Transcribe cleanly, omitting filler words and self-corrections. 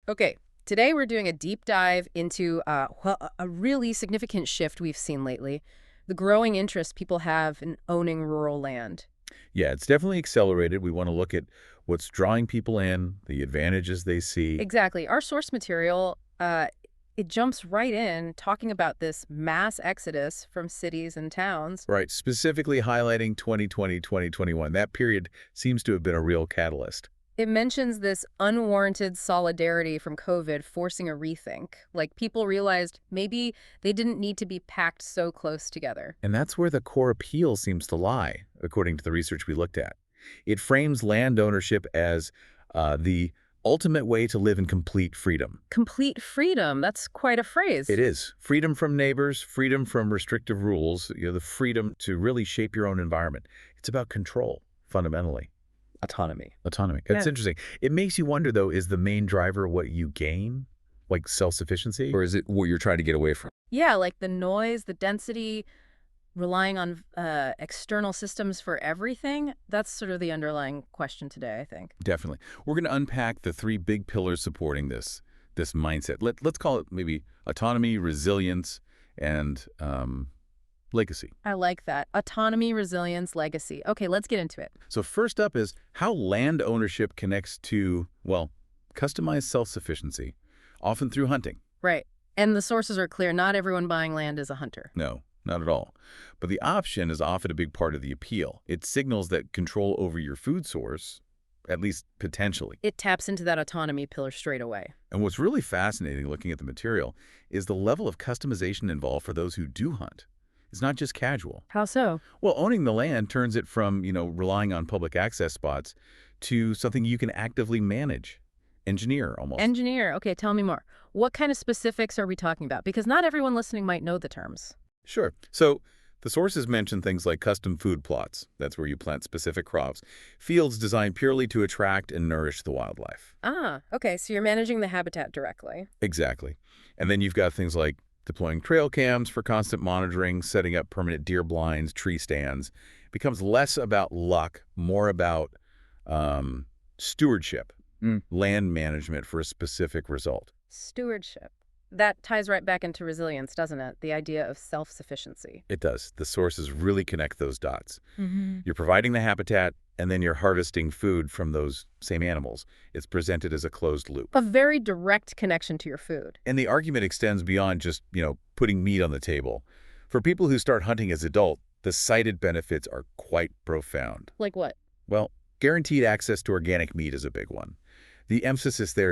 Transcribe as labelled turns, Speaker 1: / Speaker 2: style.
Speaker 1: Okay, today we're doing a deep dive into a really significant shift we've seen lately, the growing interest people have in owning rural land.
Speaker 2: Yeah, it's definitely accelerated. We want to look at what's drawing people in, the advantages they see.
Speaker 1: Exactly. Our source material, it jumps right in talking about this mass exodus from cities and towns.
Speaker 2: Right, specifically highlighting 2020, 2021. That period seems to have been a real catalyst.
Speaker 1: It mentions this unwarranted solidarity from COVID forcing a rethink. Like people realized maybe they didn't need to be packed so close together.
Speaker 2: And that's where the core appeal seems to lie, according to the research we looked at. It frames land ownership as the ultimate way to live in complete freedom.
Speaker 1: Complete freedom. That's quite a
Speaker 2: It
Speaker 1: phrase.
Speaker 2: is freedom from neighbors, freedom from restrictive rules, the freedom to really shape your own environment. It's about control, fundamentally.
Speaker 1: Autonomy.
Speaker 2: Autonomy. It's
Speaker 1: Yeah.
Speaker 2: interesting. It makes you wonder, though, is the main driver what you gain? Like self-sufficiency?
Speaker 3: Or is it what you're trying to get away from?
Speaker 1: Yeah, like the noise, the density, relying on external systems for everything. That's sort of the underlying question today, I think.
Speaker 2: Definitely. We're going to unpack the three big pillars supporting this mindset. Let's call it maybe autonomy, resilience, and legacy.
Speaker 1: I like that. Autonomy, resilience, legacy. Okay, let's get into it.
Speaker 2: So first up is how land ownership connects to, well, customized self-sufficiency, often through hunting.
Speaker 1: Right. And the sources are clear. Not everyone buying land is a hunter.
Speaker 2: No, not at all. But the option is often a big part of the appeal. It signals that control over your food source, at least potentially.
Speaker 1: It taps into that autonomy pillar straight away.
Speaker 2: And what's really fascinating looking at the material is the level of customization involved for those who do hunt. It's not just casual.
Speaker 1: How so?
Speaker 2: Well, owning the land turns it from, relying on public access spots to something you can actively manage, engineer almost.
Speaker 1: Engineer. Okay, tell me more. What kind of specifics are we talking about? Because not everyone listening might know the terms.
Speaker 2: Sure. So the sources mention things like custom food plots. That's where you plant specific crops. Fields designed purely to attract and nourish the wildlife.
Speaker 1: Ah, okay, so you're managing the habitat directly.
Speaker 2: Exactly. And then you've got things like deploying trail cams for constant monitoring, setting up permanent deer blinds, tree stands. It becomes less about luck, more about stewardship, land management for a specific result.
Speaker 1: Stewardship. That ties right back into resilience, doesn't it? The idea of self-sufficiency.
Speaker 2: It does. The sources really connect those dots.
Speaker 1: Mm-hmm.
Speaker 2: You're providing the habitat, and then you're harvesting food from those same animals. It's presented as a closed loop.
Speaker 1: A very direct connection to your food.
Speaker 2: And the argument extends beyond just, putting meat on the table. For people who start hunting as adult, the cited benefits are quite profound.
Speaker 1: Like what?
Speaker 2: Well, guaranteed access to organic meat is a big one. The emphasis there